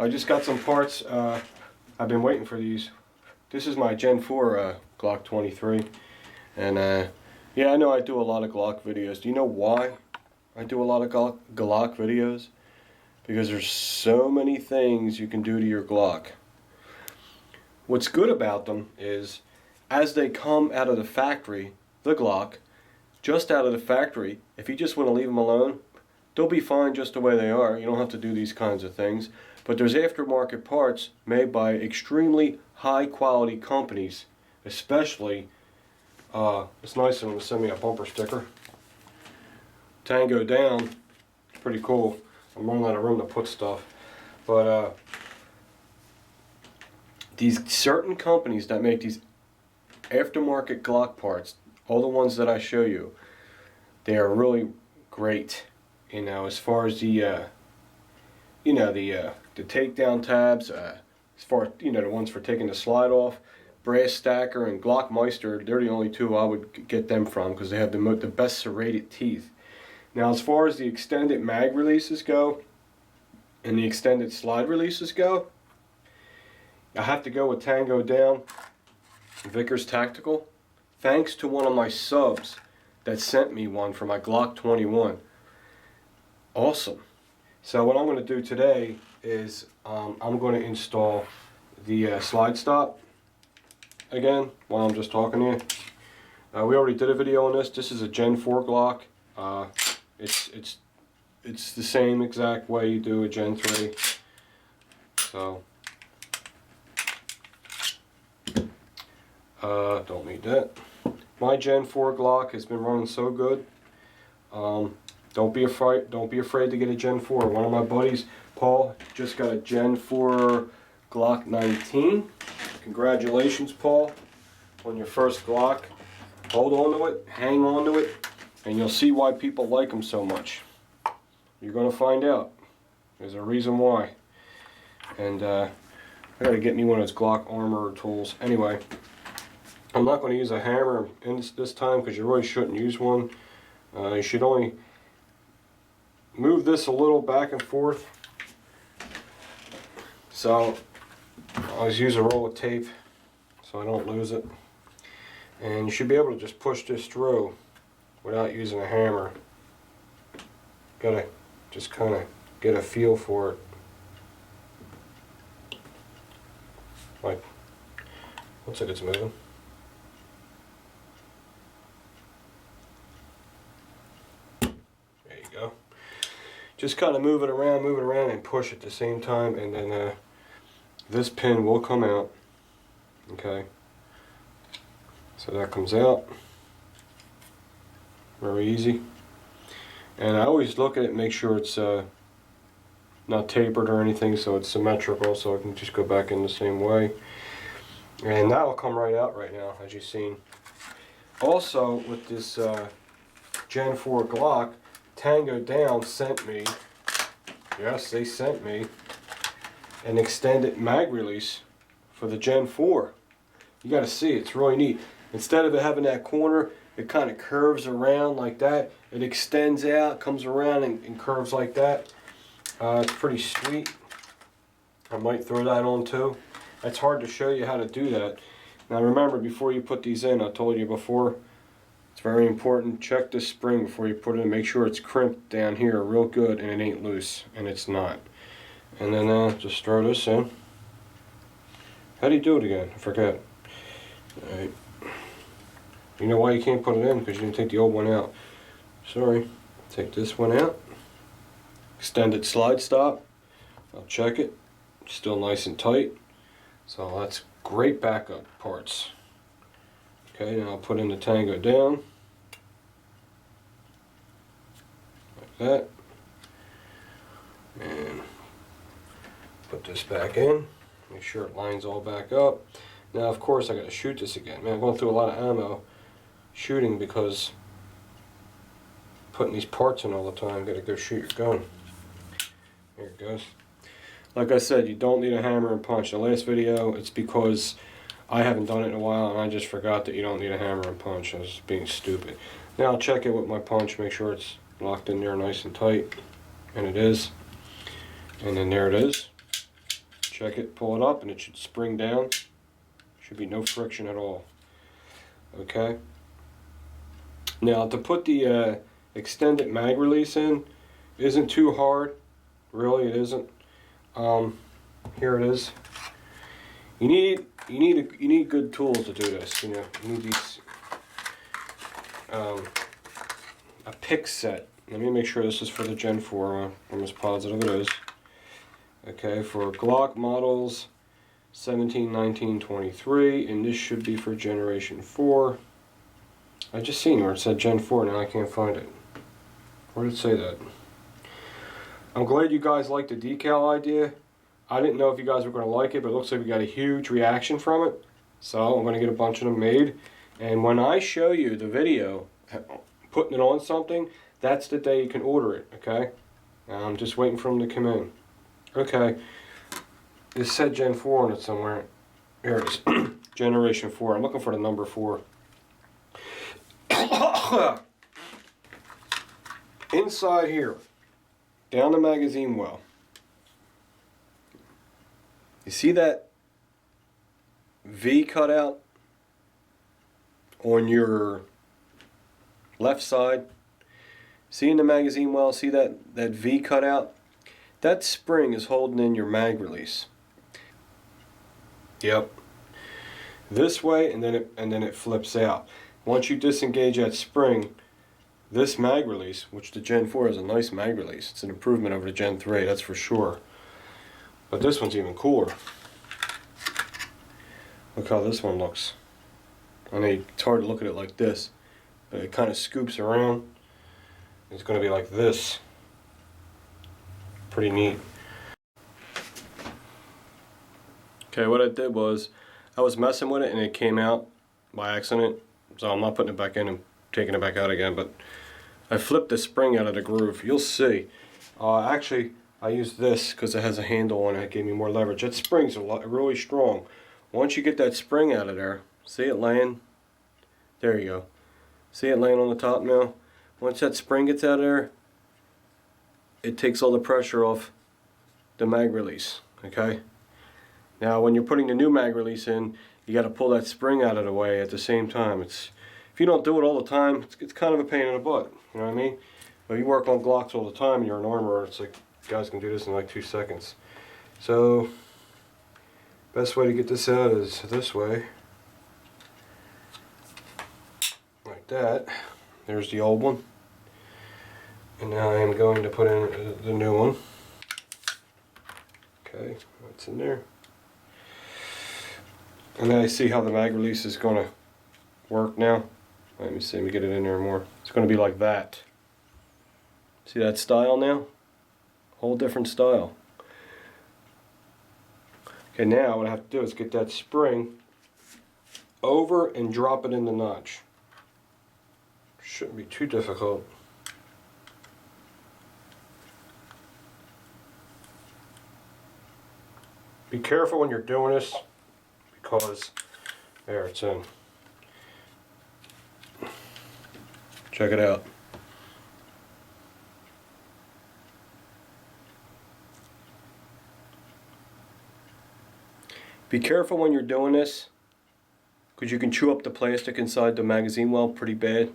I just got some parts. I've been waiting for these. This is my Gen 4 Glock 23. And yeah, I know I do a lot of Glock videos. Do you know why I do a lot of Glock videos? Because there's so many things you can do to your Glock. What's good about them is, as they come out of the factory, the Glock, just out of the factory, if you just want to leave them alone, they'll be fine just the way they are. You don't have to do these kinds of things. But there's aftermarket parts made by extremely high quality companies, especially, it's nice of them to send me a bumper sticker. TangoDown, pretty cool. I'm running out of room to put stuff. But these certain companies that make these aftermarket Glock parts, all the ones that I show you, they are really great. You know, as far as the the takedown tabs, as far as, the ones for taking the slide off, Brass Stacker and Glockmeister, they're the only two I would get them from because they have the best serrated teeth. Now, as far as the extended mag releases go and the extended slide releases go, I have to go with TangoDown Vickers Tactical, thanks to one of my subs that sent me one for my Glock 21. Awesome. So what I'm going to do today is I'm going to install the slide stop again while I'm just talking to you. We already did a video on this. This is a Gen 4 Glock. It's the same exact way you do a Gen 3. So don't need that. My Gen 4 Glock has been running so good. Don't be afraid to get a Gen 4. One of my buddies, Paul, just got a Gen 4 Glock 19. Congratulations, Paul, on your first Glock. Hold on to it, hang on to it, and you'll see why people like them so much. You're going to find out. There's a reason why. And I got to get me one of those Glock armor tools. Anyway, I'm not going to use a hammer in this time because you really shouldn't use one. You should only move this a little back and forth. So I always use a roll of tape so I don't lose it. And you should be able to just push this through without using a hammer. Gotta just kind of get a feel for it. Like, looks like it's moving. Just kind of move it around and push at the same time, and then this pin will come out. Okay, so that comes out very easy. And I always look at it and make sure it's not tapered or anything, so it's symmetrical, so I can just go back in the same way. And that will come right out right now, as you've seen. Also, with this Gen 4 Glock, TangoDown sent me, yes, they sent me an extended mag release for the Gen 4. You got to see, it's really neat. Instead of it having that corner, it kind of curves around like that. It extends out, comes around and curves like that. It's pretty sweet. I might throw that on too. It's hard to show you how to do that. Now remember, before you put these in, I told you before, it's very important, check this spring before you put it in. Make sure it's crimped down here real good and it ain't loose, and it's not. And then just throw this in. How do you do it again? I forgot. Alright. You know why you can't put it in? Because you didn't take the old one out. Sorry. Take this one out. Extended slide stop. I'll check it. Still nice and tight. So that's great backup parts. Okay, now I'll put in the TangoDown, like that, and put this back in, make sure it lines all back up. Now of course I got to shoot this again. Man, I'm going through a lot of ammo shooting because putting these parts in all the time, got to go shoot your gun. There it goes. Like I said, you don't need a hammer and punch. The last video, it's because I haven't done it in a while, and I just forgot that you don't need a hammer and punch. I was being stupid. Now I'll check it with my punch, make sure it's locked in there nice and tight, and it is. And then there it is. check it, pull it up, and it should spring down. Should be no friction at all. Okay. Now to put the extended mag release in isn't too hard. Really, it isn't. Here it is. You need good tools to do this. You know, you need these a pick set. Let me make sure this is for the Gen 4. I'm as positive it is. Okay, for Glock models 17, 19, 23, and this should be for Generation 4. I just seen where it said Gen 4, now I can't find it. Where did it say that? I'm glad you guys liked the decal idea. I didn't know if you guys were going to like it, but it looks like we got a huge reaction from it. So I'm going to get a bunch of them made. And when I show you the video, putting it on something, that's the day you can order it, okay? I'm just waiting for them to come in. Okay. It said Gen 4 on it somewhere. Here it is. Generation 4. I'm looking for the number 4. Inside here, down the magazine well. You see that V cutout on your left side? See in the magazine well, see that V cutout? That spring is holding in your mag release. Yep. This way, and then it flips out. Once you disengage that spring, this mag release, which the Gen 4 is a nice mag release, it's an improvement over the Gen 3, that's for sure. But this one's even cooler. Look how this one looks. I mean, it's hard to look at it like this, but it kind of scoops around. It's going to be like this. Pretty neat. Okay, what I did was, I was messing with it and it came out by accident. So I'm not putting it back in and taking it back out again, but I flipped the spring out of the groove. You'll see. Actually, I used this because it has a handle on it. It gave me more leverage. That spring's really strong. Once you get that spring out of there, see it laying? There you go. See it laying on the top now? Once that spring gets out of there, it takes all the pressure off the mag release, okay? Now when you're putting the new mag release in, you got to pull that spring out of the way at the same time. If you don't do it all the time, it's kind of a pain in the butt, you know what I mean? But you work on Glocks all the time and you're an armorer, it's like, guys can do this in like 2 seconds. So, best way to get this out is this way. Like that. There's the old one. And now I am going to put in the new one. Okay, that's in there. And then I see how the mag release is going to work now. Let me see, let me get it in there more. It's going to be like that. See that style now? Whole different style. Okay, now what I have to do is get that spring over and drop it in the notch. Shouldn't be too difficult. Be careful when you're doing this because there it's in. Check it out. Be careful when you're doing this because you can chew up the plastic inside the magazine well pretty bad.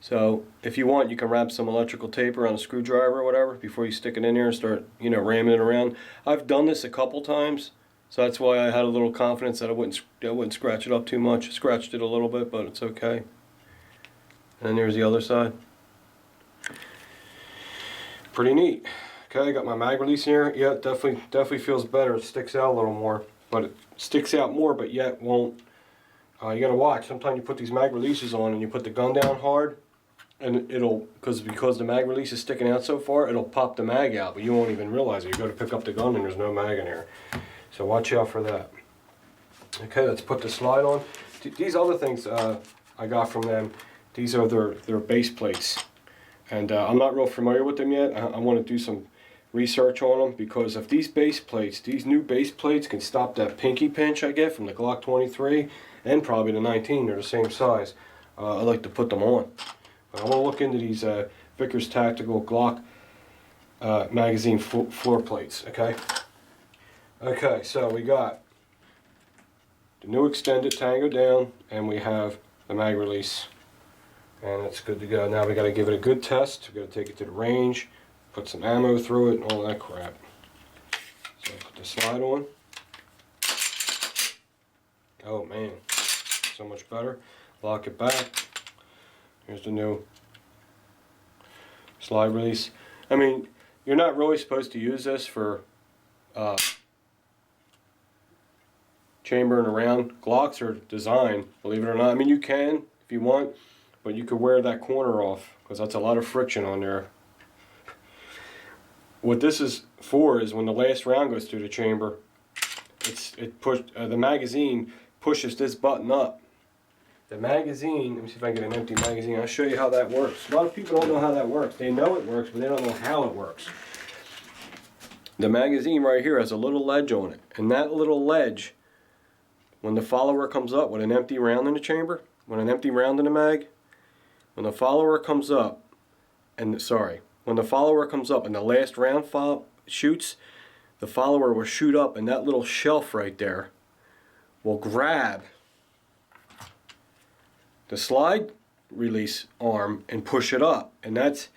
So if you want, you can wrap some electrical tape around a screwdriver or whatever before you stick it in there and start, you know, ramming it around. I've done this a couple times, so that's why I had a little confidence that I wouldn't scratch it up too much. I scratched it a little bit, but it's okay. And then there's the other side. Pretty neat. Okay, I got my mag release here. Yeah, it definitely feels better. It sticks out a little more, but it sticks out more, but yet won't. You gotta watch. Sometimes you put these mag releases on and you put the gun down hard, and it'll because the mag release is sticking out so far, it'll pop the mag out, but you won't even realize it. You go to pick up the gun and there's no mag in there. So watch out for that. Okay, let's put the slide on. These other things I got from them. These are their base plates, and I'm not real familiar with them yet. I want to do some research on them because if these base plates, these new base plates can stop that pinky pinch I get from the Glock 23 and probably the 19, they're the same size. I like to put them on. I want to look into these Vickers Tactical Glock magazine floor plates, okay? Okay, so we got the new extended TangoDown, and we have the mag release, and it's good to go. Now we got to give it a good test. We got to take it to the range, put some ammo through it, and all that crap. So put the slide on. Oh man, so much better. Lock it back. Here's the new slide release. I mean, you're not really supposed to use this for chambering around. Glocks are designed, believe it or not. I mean, you can if you want, but you could wear that corner off because that's a lot of friction on there. What this is for is when the last round goes through the chamber, the magazine pushes this button up. The magazine, let me see if I can get an empty magazine. I'll show you how that works. A lot of people don't know how that works. They know it works, but they don't know how it works. The magazine right here has a little ledge on it, and that little ledge, when the follower comes up with an empty round in the chamber, when an empty round in the mag, when the follower comes up, when the follower comes up and the last round shoots, the follower will shoot up, and that little shelf right there will grab the slide release arm and push it up, and that's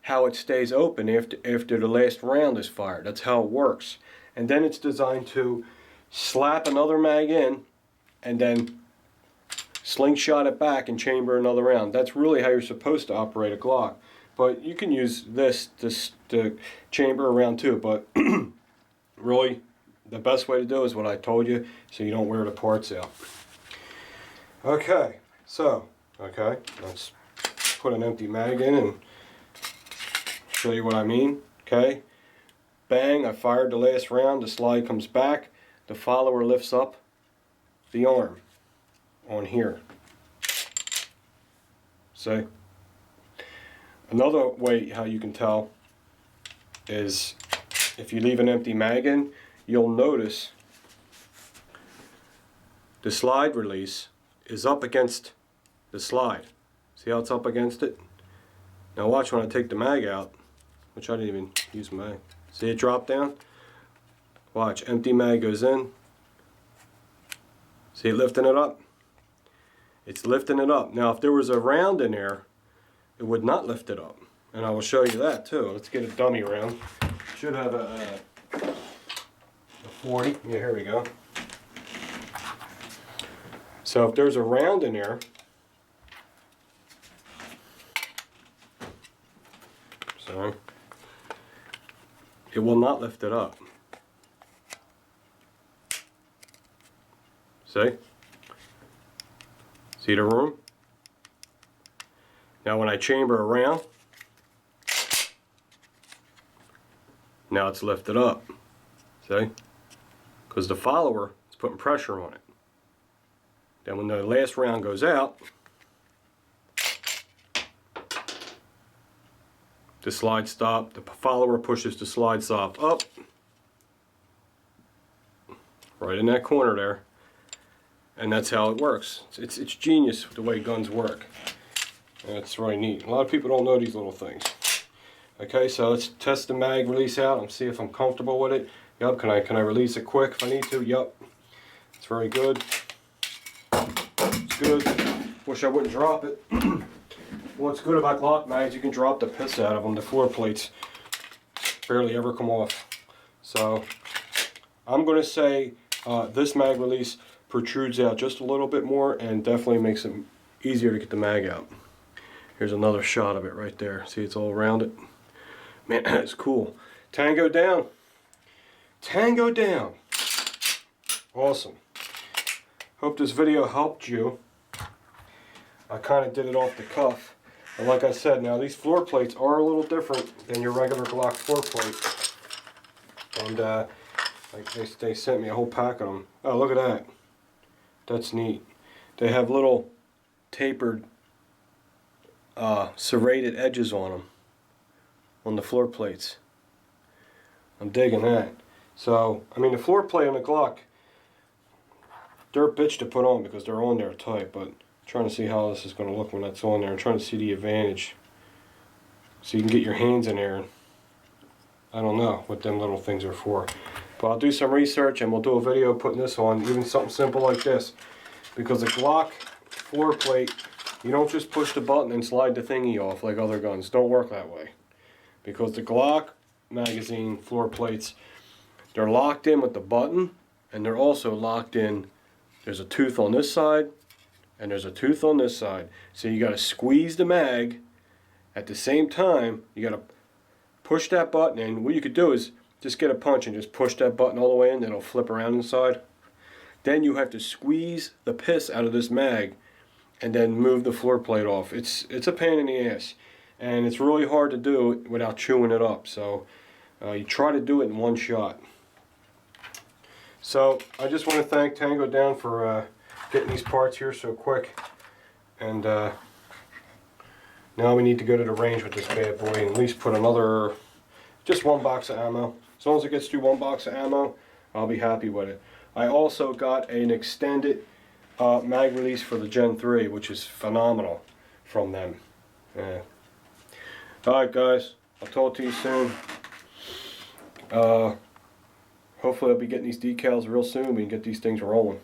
how it stays open after the last round is fired. That's how it works. And then it's designed to slap another mag in and then slingshot it back and chamber another round. That's really how you're supposed to operate a Glock. But you can use this to chamber a round too, but really the best way to do is what I told you, so you don't wear the parts out. Okay, so, let's put an empty mag in and show you what I mean. Okay, bang, I fired the last round, the slide comes back, the follower lifts up the arm on here. See? Another way how you can tell is if you leave an empty mag in, you'll notice the slide release is up against the slide. See how it's up against it? Now watch when I take the mag out, which I didn't even use mag. See it drop down? Watch, empty mag goes in. See it lifting it up? It's lifting it up. Now if there was a round in there, it would not lift it up. And I will show you that too. Let's get a dummy round. Should have a 40. Yeah, here we go. So if there's a round in there, it will not lift it up. See? See the room? Now when I chamber around, now it's lifted up. See? Because the follower is putting pressure on it. Then when the last round goes out, the slide stop, the follower pushes the slide stop up, right in that corner there, and that's how it works. It's genius the way guns work. And it's really neat. A lot of people don't know these little things. Okay, so let's test the mag release out and see if I'm comfortable with it. Yep, can I release it quick if I need to? Yep. It's very good. It's good. Wish I wouldn't drop it. What's good about Glock mags, you can drop the piss out of them. The floor plates barely ever come off. So I'm going to say this mag release protrudes out just a little bit more and definitely makes it easier to get the mag out. Here's another shot of it right there. See, it's all around it. Man, that's cool. TangoDown. TangoDown. Awesome. Hope this video helped you. I kind of did it off the cuff. And like I said, now these floor plates are a little different than your regular Glock floor plate. And like they sent me a whole pack of them. Oh, look at that. That's neat. They have little tapered serrated edges on them, on the floor plates. I'm digging that. So, I mean, the floor plate on the Glock, they're a bitch to put on because they're on there tight, but I'm trying to see how this is going to look when that's on there. I'm trying to see the advantage. So you can get your hands in there. I don't know what them little things are for. But I'll do some research and we'll do a video putting this on, even something simple like this. Because the Glock floor plate, you don't just push the button and slide the thingy off like other guns. Don't work that way. Because the Glock magazine floor plates, they're locked in with the button, and they're also locked in, there's a tooth on this side, and there's a tooth on this side. So you got to squeeze the mag. At the same time, you got to push that button in. What you could do is just get a punch and just push that button all the way in, then it'll flip around inside. Then you have to squeeze the piss out of this mag and then move the floor plate off. It's a pain in the ass, and it's really hard to do without chewing it up. So you try to do it in one shot. So I just want to thank TangoDown for getting these parts here so quick. And now we need to go to the range with this bad boy and at least put another, just one box of ammo. As long as it gets through one box of ammo, I'll be happy with it. I also got an extended mag release for the Gen 3, which is phenomenal from them. Alright guys, I'll talk to you soon. Hopefully I'll be getting these decals real soon. We can get these things rolling.